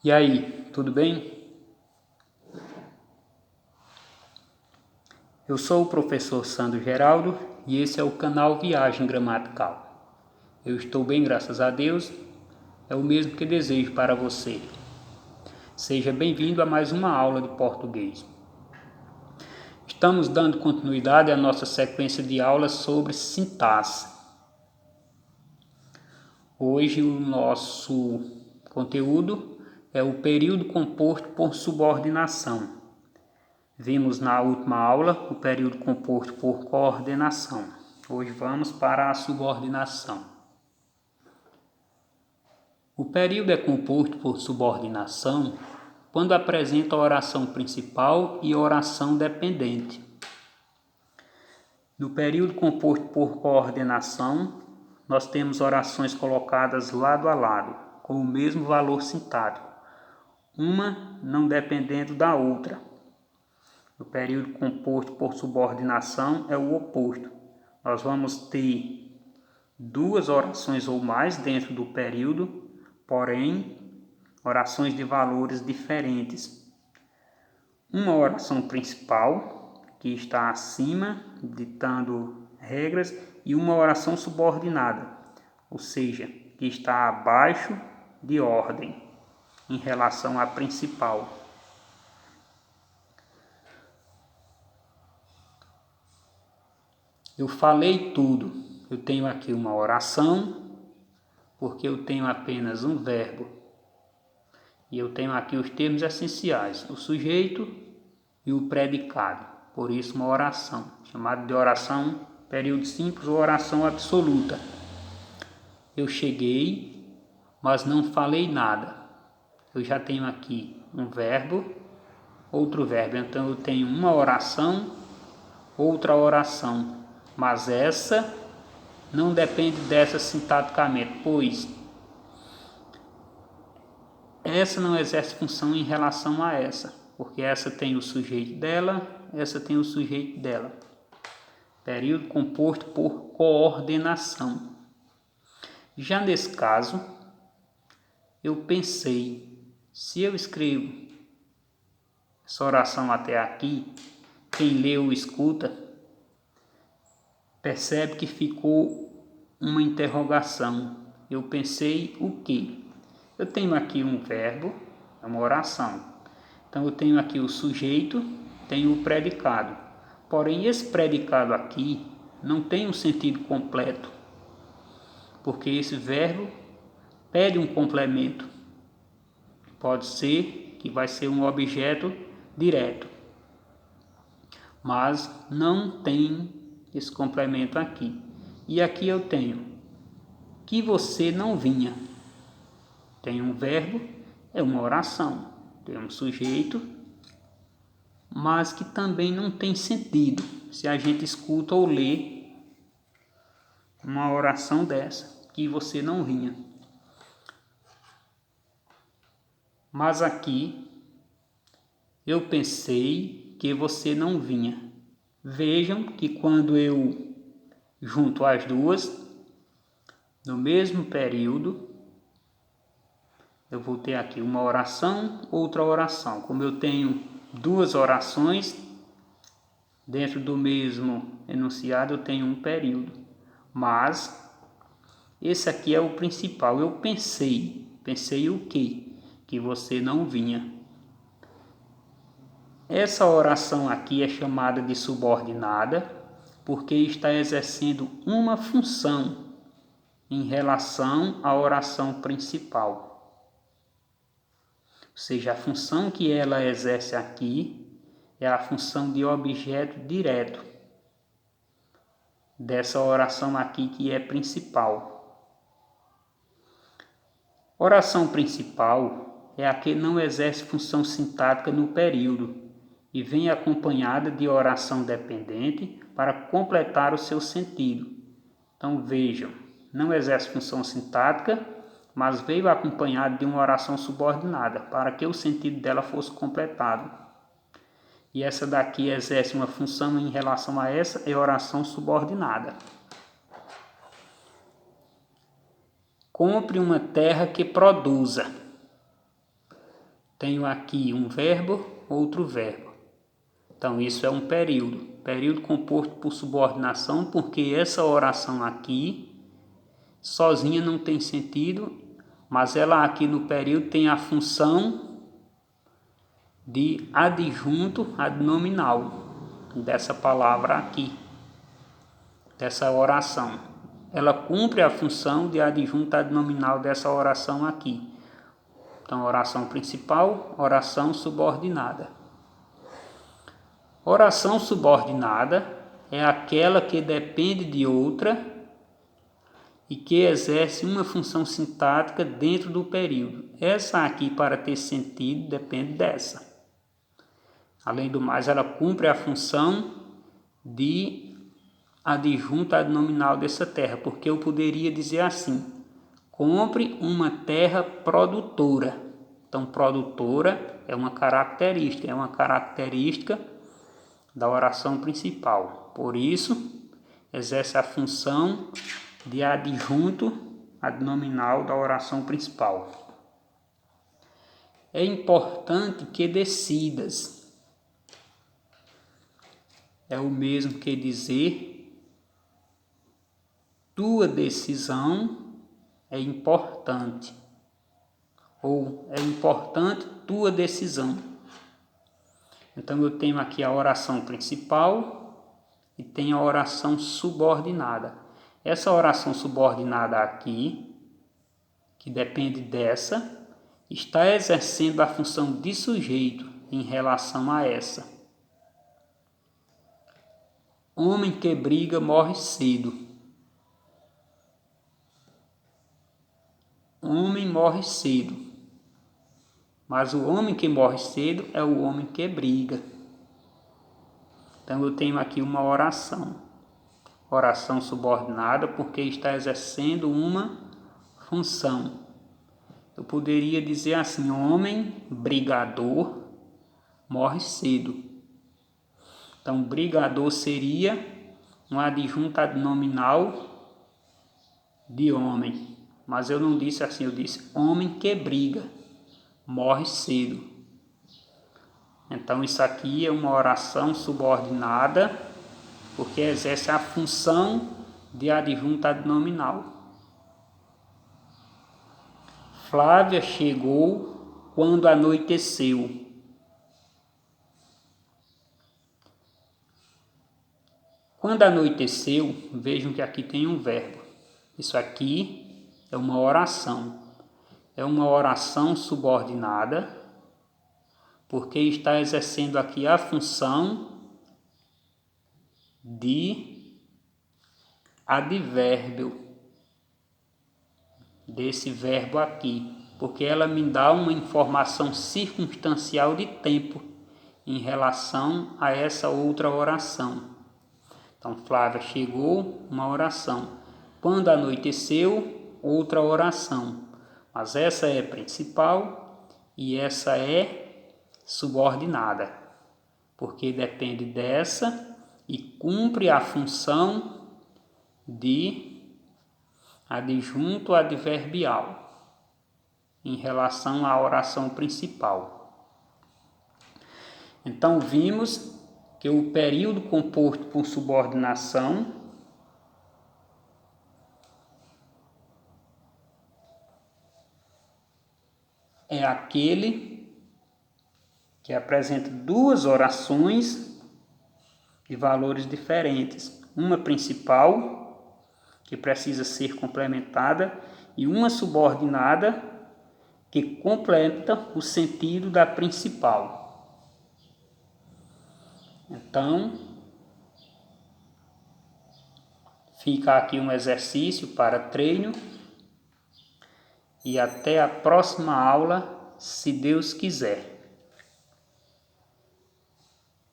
E aí, tudo bem? Eu sou o professor Sandro Geraldo e esse é o canal Viagem Gramatical. Eu estou bem, graças a Deus, é o mesmo que desejo para você. Seja bem-vindo a mais uma aula de português. Estamos dando continuidade à nossa sequência de aulas sobre sintaxe. Hoje o nosso conteúdo é o período composto por subordinação. Vimos na última aula o período composto por coordenação. Hoje vamos para a subordinação. O período é composto por subordinação quando apresenta a oração principal e oração dependente. No período composto por coordenação, nós temos orações colocadas lado a lado, com o mesmo valor sintático, uma não dependendo da outra. O período composto por subordinação é o oposto. Nós vamos ter duas orações ou mais dentro do período, porém, orações de valores diferentes. Uma oração principal, que está acima, ditando regras, e uma oração subordinada, ou seja, que está abaixo de ordem, em relação à principal. Eu falei tudo. Eu tenho aqui uma oração, porque eu tenho apenas um verbo. E eu tenho aqui os termos essenciais, o sujeito e o predicado. Por isso uma oração, chamada de oração período simples ou oração absoluta. Eu cheguei, mas não falei nada. Eu já tenho aqui um verbo, outro verbo. Então eu tenho uma oração, outra oração. Mas essa não depende dessa sintaticamente, pois essa não exerce função em relação a essa, porque essa tem o sujeito dela, essa tem o sujeito dela. Período composto por coordenação. Já nesse caso, eu pensei, se eu escrevo essa oração até aqui, quem lê ou escuta percebe que ficou uma interrogação. Eu pensei o quê? Eu tenho aqui um verbo, é uma oração. Então eu tenho aqui o sujeito, tenho o predicado. Porém, esse predicado aqui não tem um sentido completo, porque esse verbo pede um complemento. Pode ser que vai ser um objeto direto, mas não tem esse complemento aqui. E aqui eu tenho que você não vinha. Tem um verbo, é uma oração. Tem um sujeito, mas que também não tem sentido se a gente escuta ou lê uma oração dessa, que você não vinha. Mas aqui eu pensei que você não vinha. Vejam que quando eu junto as duas, no mesmo período, eu vou ter aqui uma oração, outra oração. Como eu tenho duas orações, dentro do mesmo enunciado eu tenho um período. Mas esse aqui é o principal. Eu pensei. Pensei o quê? Que você não vinha. Essa oração aqui é chamada de subordinada porque está exercendo uma função em relação à oração principal. Ou seja, a função que ela exerce aqui é a função de objeto direto dessa oração aqui que é principal. Oração principal é a que não exerce função sintática no período e vem acompanhada de oração dependente para completar o seu sentido. Então vejam, não exerce função sintática, mas veio acompanhada de uma oração subordinada para que o sentido dela fosse completado. E essa daqui exerce uma função em relação a essa, é oração subordinada. Compre uma terra que produza. tenho aqui um verbo, outro verbo. Então isso é um período. Período composto por subordinação, porque essa oração aqui sozinha não tem sentido, mas ela aqui no período tem a função de adjunto adnominal dessa palavra aqui, dessa oração. Ela cumpre a função de adjunto adnominal dessa oração aqui. Então, oração principal, oração subordinada. Oração subordinada é aquela que depende de outra e que exerce uma função sintática dentro do período. Essa aqui, para ter sentido, depende dessa. Além do mais, ela cumpre a função de adjunto adnominal dessa terra, porque eu poderia dizer assim: compre uma terra produtora. Então, produtora é uma característica da oração principal. Por isso, exerce a função de adjunto adnominal da oração principal. É importante que decidas. É o mesmo que dizer: tua decisão é importante. Ou é importante tua decisão. Então eu tenho aqui a oração principal e tenho a oração subordinada. Essa oração subordinada aqui, que depende dessa, está exercendo a função de sujeito em relação a essa. Homem que briga morre cedo. Homem morre cedo. Mas o homem que morre cedo é o homem que briga. Então eu tenho aqui uma oração. Oração subordinada porque está exercendo uma função. Eu poderia dizer assim: homem brigador morre cedo. Então brigador seria um adjunto adnominal de homem. Mas eu não disse assim, eu disse homem que briga morre cedo. Então isso aqui é uma oração subordinada porque exerce a função de adjunto adnominal. Flávia chegou quando anoiteceu. Quando anoiteceu, vejam que aqui tem um verbo. Isso aqui é uma oração. É uma oração subordinada, porque está exercendo aqui a função de advérbio desse verbo aqui, porque ela me dá uma informação circunstancial de tempo em relação a essa outra oração. Então, Flávia chegou, uma oração. Quando anoiteceu, outra oração. Mas essa é principal e essa é subordinada, porque depende dessa e cumpre a função de adjunto adverbial em relação à oração principal. Então vimos que o período composto por subordinação é aquele que apresenta duas orações de valores diferentes. Uma principal, que precisa ser complementada, e uma subordinada, que completa o sentido da principal. Então, fica aqui um exercício para treino. E até a próxima aula, se Deus quiser.